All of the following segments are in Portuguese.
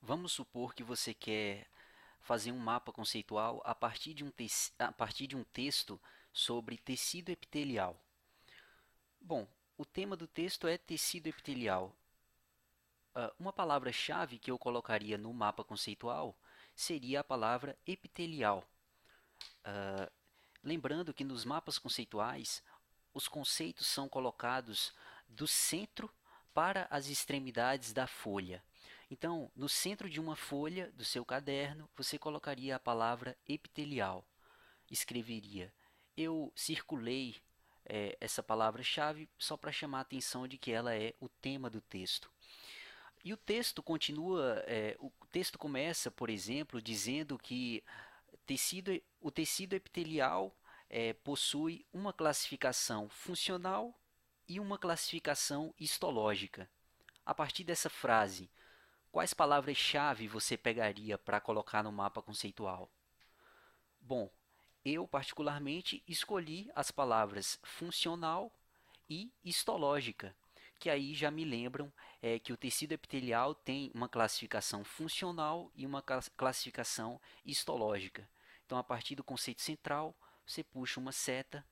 Vamos supor que você quer fazer um mapa conceitual a partir de um texto sobre tecido epitelial. Bom, o tema do texto é tecido epitelial. Uma palavra-chave que eu colocaria no mapa conceitual seria a palavra epitelial. Lembrando que nos mapas conceituais, os conceitos são colocados do centro para as extremidades da folha. Então, no centro de uma folha do seu caderno, você colocaria a palavra epitelial. Escreveria: eu circulei essa palavra-chave só para chamar a atenção de que ela é o tema do texto. E o texto continua, o texto começa, por exemplo, dizendo que o tecido epitelial possui uma classificação funcional e uma classificação histológica. A partir dessa frase, quais palavras-chave você pegaria para colocar no mapa conceitual? Bom, eu particularmente escolhi as palavras funcional e histológica, que aí já me lembram que o tecido epitelial tem uma classificação funcional e uma classificação histológica. Então, a partir do conceito central, você puxa uma seta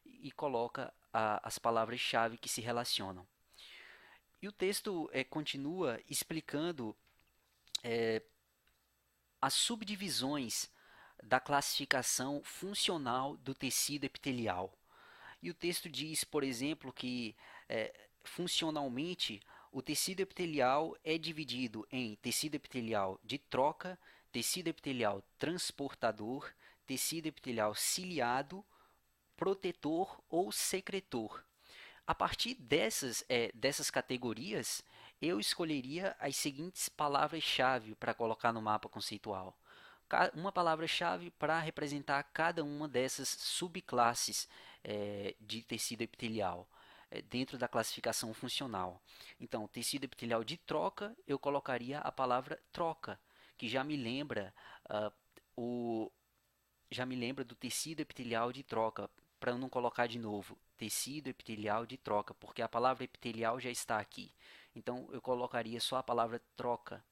e coloca as palavras-chave que se relacionam. E o texto continua explicando as subdivisões da classificação funcional do tecido epitelial. E o texto diz, por exemplo, que funcionalmente o tecido epitelial é dividido em tecido epitelial de troca, tecido epitelial transportador, tecido epitelial ciliado, protetor ou secretor. A partir dessas categorias, eu escolheria as seguintes palavras-chave para colocar no mapa conceitual. Uma palavra-chave para representar cada uma dessas subclasses de tecido epitelial dentro da classificação funcional. Então, tecido epitelial de troca, eu colocaria a palavra troca, que uh, o, já me lembra do tecido epitelial de troca, para eu não colocar de novo tecido epitelial de troca, porque a palavra epitelial já está aqui. Então, eu colocaria só a palavra troca.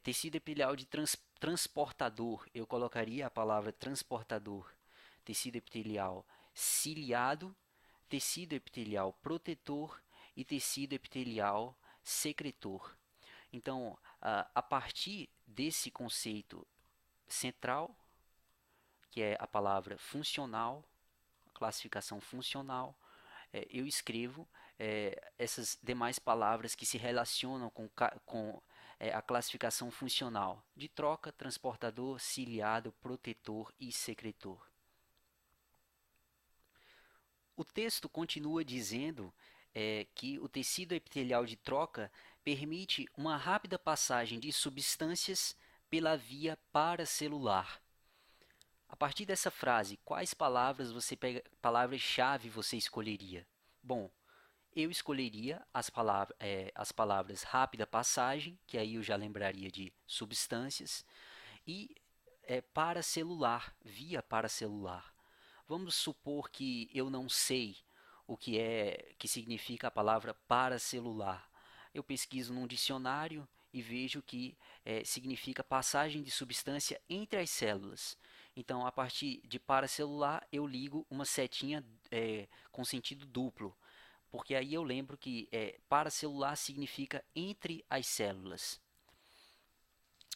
Tecido epitelial de transportador, eu colocaria a palavra transportador. Tecido epitelial ciliado, tecido epitelial protetor e tecido epitelial secretor. Então, a partir desse conceito central, que é a palavra funcional, a classificação funcional, eu escrevo essas demais palavras que se relacionam com a classificação funcional de troca, transportador, ciliado, protetor e secretor. O texto continua dizendo que o tecido epitelial de troca permite uma rápida passagem de substâncias pela via paracelular. A partir dessa frase, quais palavras-chave você escolheria? Bom, eu escolheria as palavras rápida passagem, que aí eu já lembraria de substâncias, e paracelular, via paracelular. Vamos supor que eu não sei que significa a palavra paracelular. Eu pesquiso num dicionário e vejo que significa passagem de substância entre as células. Então, a partir de paracelular, eu ligo uma setinha com sentido duplo, porque aí eu lembro que paracelular significa entre as células.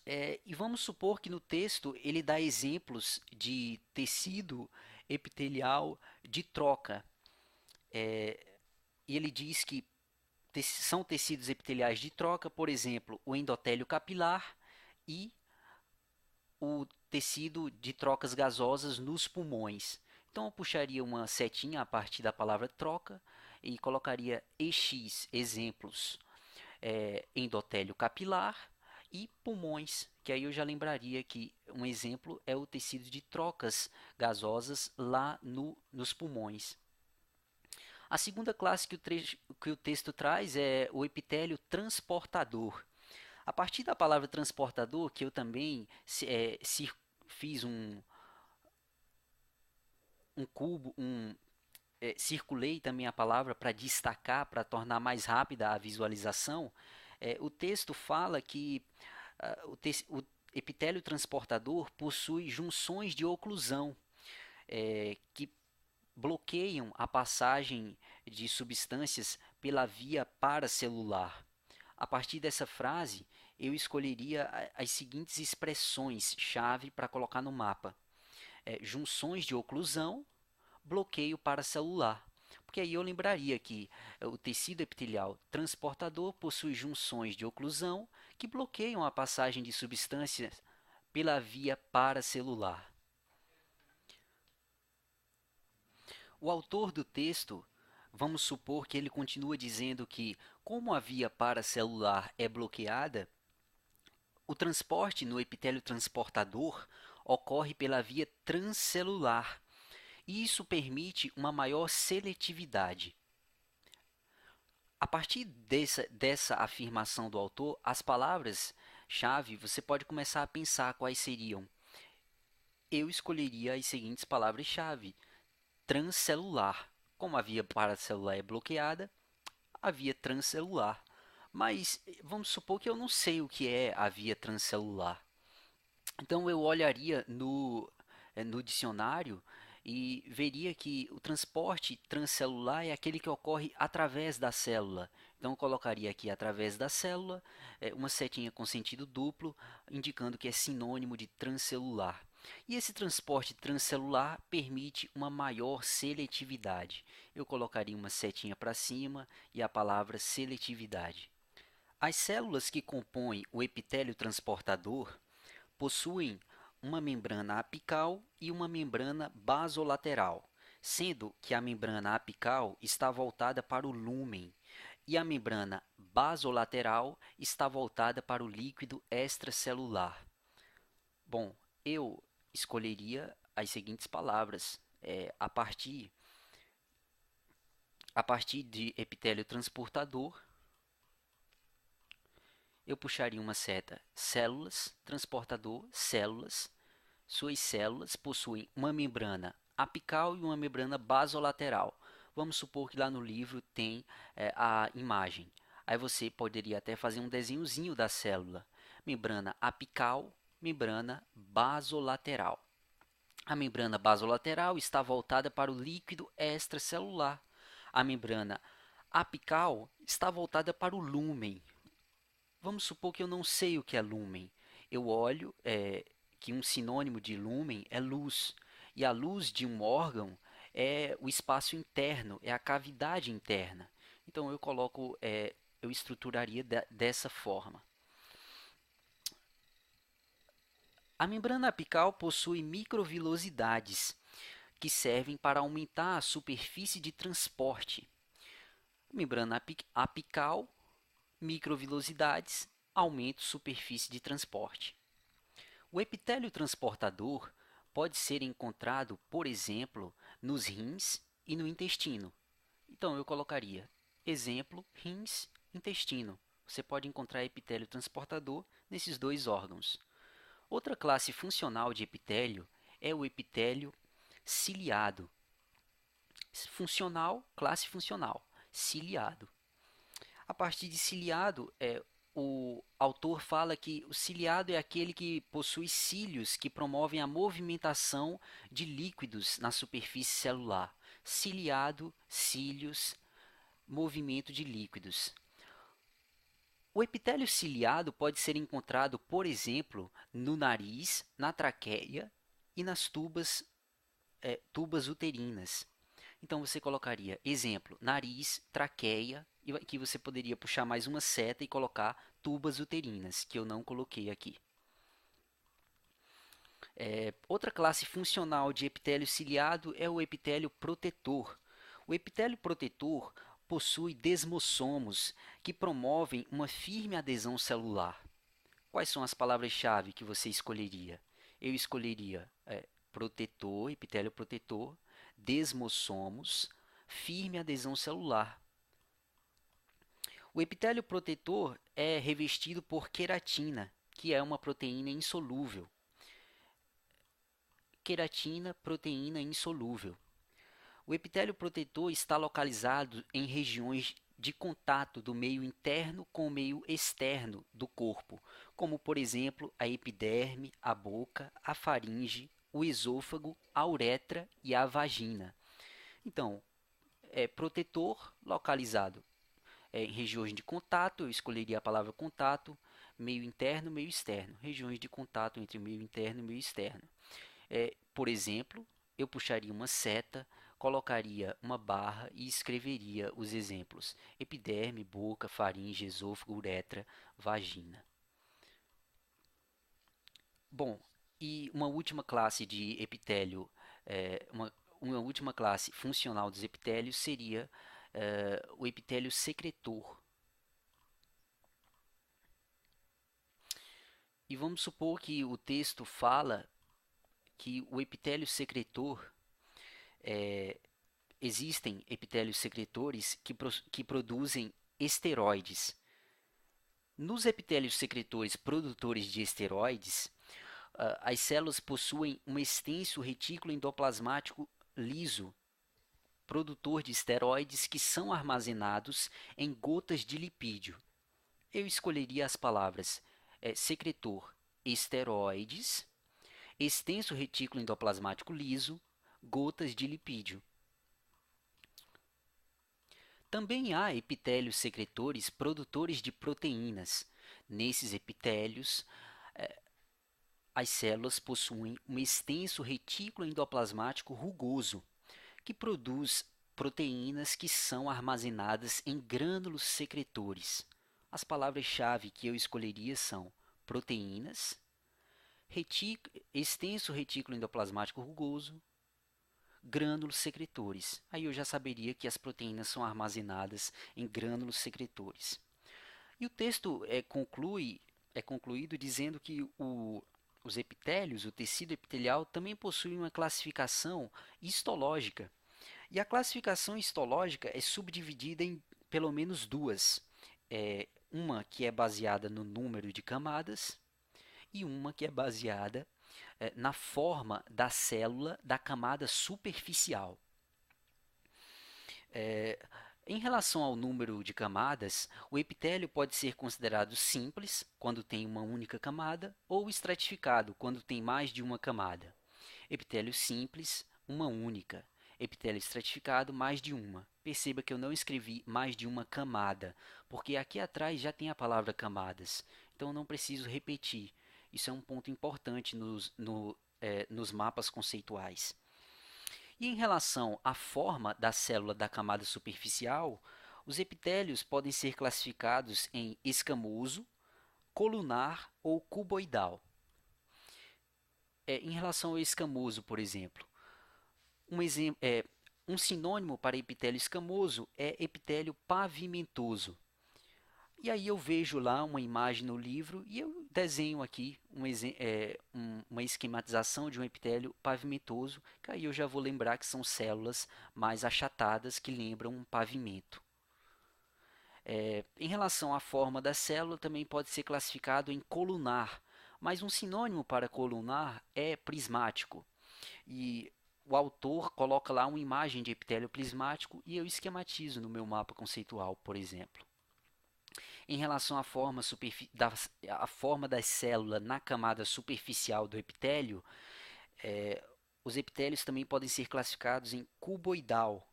E vamos supor que no texto ele dá exemplos de tecido epitelial de troca. E ele diz que são tecidos epiteliais de troca, por exemplo, o endotélio capilar e o tecido de trocas gasosas nos pulmões. Então eu puxaria uma setinha a partir da palavra troca e colocaria EX exemplos, endotélio capilar e pulmões, que aí eu já lembraria que um exemplo é o tecido de trocas gasosas lá nos pulmões. A segunda classe que o texto traz é o epitélio transportador. A partir da palavra transportador, que eu também fiz um cubo, circulei também a palavra para destacar, para tornar mais rápida a visualização, o texto fala que o epitélio transportador possui junções de oclusão, que bloqueiam a passagem de substâncias pela via paracelular. A partir dessa frase, eu escolheria as seguintes expressões-chave para colocar no mapa: junções de oclusão, bloqueio paracelular. Porque aí eu lembraria que o tecido epitelial transportador possui junções de oclusão que bloqueiam a passagem de substâncias pela via paracelular. O autor do texto, vamos supor que ele continua dizendo que, como a via paracelular é bloqueada, o transporte no epitélio transportador ocorre pela via transcelular, e isso permite uma maior seletividade. A partir dessa afirmação do autor, as palavras-chave você pode começar a pensar quais seriam. Eu escolheria as seguintes palavras-chave: transcelular. Como a via paracelular é bloqueada, a via transcelular. Mas vamos supor que eu não sei o que é a via transcelular. Então eu olharia no dicionário e veria que o transporte transcelular é aquele que ocorre através da célula. Então eu colocaria aqui através da célula, uma setinha com sentido duplo, indicando que é sinônimo de transcelular. E esse transporte transcelular permite uma maior seletividade. Eu colocaria uma setinha para cima e a palavra seletividade. As células que compõem o epitélio transportador possuem uma membrana apical e uma membrana basolateral, sendo que a membrana apical está voltada para o lúmen e a membrana basolateral está voltada para o líquido extracelular. Bom, eu escolheria as seguintes palavras: a partir de epitélio transportador, eu puxaria uma seta células, transportador, células. Suas células possuem uma membrana apical e uma membrana basolateral. Vamos supor que lá no livro tem a imagem. Aí você poderia até fazer um desenhozinho da célula. Membrana apical, membrana basolateral. A membrana basolateral está voltada para o líquido extracelular. A membrana apical está voltada para o lúmen. Vamos supor que eu não sei o que é lúmen. Eu olho que um sinônimo de lúmen é luz. E a luz de um órgão é o espaço interno, é a cavidade interna. Então eu estruturaria dessa forma. A membrana apical possui microvilosidades que servem para aumentar a superfície de transporte. Membrana apical, microvilosidades, aumento de superfície de transporte. O epitélio transportador pode ser encontrado, por exemplo, nos rins e no intestino. Então eu colocaria exemplo, rins, intestino. Você pode encontrar epitélio transportador nesses dois órgãos. Outra classe funcional de epitélio é o epitélio ciliado. Funcional, classe funcional, ciliado. A partir de ciliado, o autor fala que o ciliado é aquele que possui cílios que promovem a movimentação de líquidos na superfície celular. Ciliado, cílios, movimento de líquidos. O epitélio ciliado pode ser encontrado, por exemplo, no nariz, na traqueia e nas tubas uterinas. Então você colocaria exemplo, nariz, traqueia, e aqui você poderia puxar mais uma seta e colocar tubas uterinas, que eu não coloquei aqui. Outra classe funcional de epitélio ciliado é o epitélio protetor. O epitélio protetor possui desmossomos que promovem uma firme adesão celular. Quais são as palavras-chave que você escolheria? Eu escolheria protetor, epitélio protetor, desmossomos, firme adesão celular. O epitélio protetor é revestido por queratina, que é uma proteína insolúvel. Queratina, proteína insolúvel. O epitélio protetor está localizado em regiões de contato do meio interno com o meio externo do corpo, como por exemplo a epiderme, a boca, a faringe, o esôfago, a uretra e a vagina. Então, é protetor localizado em regiões de contato, eu escolheria a palavra contato, meio interno, meio externo, regiões de contato entre meio interno e meio externo. Por exemplo, eu puxaria uma seta, colocaria uma barra e escreveria os exemplos: epiderme, boca, faringe, esôfago, uretra, vagina. Bom, e uma última classe de epitélio, uma última classe funcional dos epitélios seria o epitélio secretor. E vamos supor que o texto fala que o epitélio secretor, existem epitélios secretores que produzem esteroides. Nos epitélios secretores produtores de esteroides, as células possuem um extenso retículo endoplasmático liso, produtor de esteroides que são armazenados em gotas de lipídio. Eu escolheria as palavras secretor esteroides, extenso retículo endoplasmático liso, gotas de lipídio. Também há epitélios secretores produtores de proteínas. Nesses epitélios, as células possuem um extenso retículo endoplasmático rugoso, que produz proteínas que são armazenadas em grânulos secretores. As palavras-chave que eu escolheria são proteínas, extenso retículo endoplasmático rugoso, grânulos secretores. Aí eu já saberia que as proteínas são armazenadas em grânulos secretores. E o texto é concluído dizendo que os epitélios, o tecido epitelial, também possui uma classificação histológica. E a classificação histológica é subdividida em pelo menos duas. Uma que é baseada no número de camadas e uma que é baseada na forma da célula da camada superficial. Em relação ao número de camadas, o epitélio pode ser considerado simples, quando tem uma única camada, ou estratificado, quando tem mais de uma camada. Epitélio simples, uma única. Epitélio estratificado, mais de uma. Perceba que eu não escrevi mais de uma camada, porque aqui atrás já tem a palavra camadas, então eu não preciso repetir. Isso é um ponto importante nos mapas conceituais. E em relação à forma da célula da camada superficial, os epitélios podem ser classificados em escamoso, colunar ou cuboidal. Em relação ao escamoso, por exemplo, um sinônimo para epitélio escamoso é epitélio pavimentoso. E aí eu vejo lá uma imagem no livro e eu desenho aqui uma esquematização de um epitélio pavimentoso, que aí eu já vou lembrar que são células mais achatadas que lembram um pavimento. Em relação à forma da célula, também pode ser classificado em colunar, mas um sinônimo para colunar é prismático. E o autor coloca lá uma imagem de epitélio prismático e eu esquematizo no meu mapa conceitual, por exemplo. Em relação à forma da célula na camada superficial do epitélio, os epitélios também podem ser classificados em cuboidal.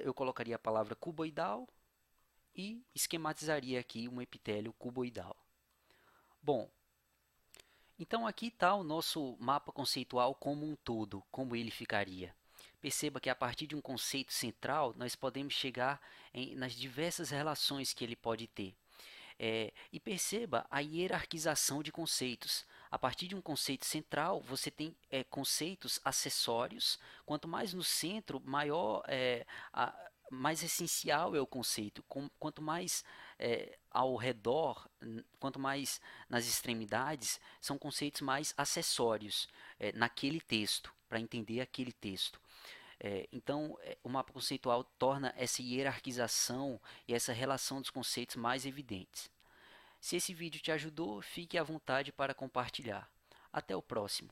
Eu colocaria a palavra cuboidal e esquematizaria aqui um epitélio cuboidal. Bom, então aqui está o nosso mapa conceitual como um todo, como ele ficaria. Perceba que a partir de um conceito central, nós podemos chegar nas diversas relações que ele pode ter. E perceba a hierarquização de conceitos. A partir de um conceito central, você tem conceitos acessórios. Quanto mais no centro, mais essencial é o conceito. Quanto mais ao redor, quanto mais nas extremidades, são conceitos mais acessórios naquele texto, para entender aquele texto. Então, o mapa conceitual torna essa hierarquização e essa relação dos conceitos mais evidentes. Se esse vídeo te ajudou, fique à vontade para compartilhar. Até o próximo.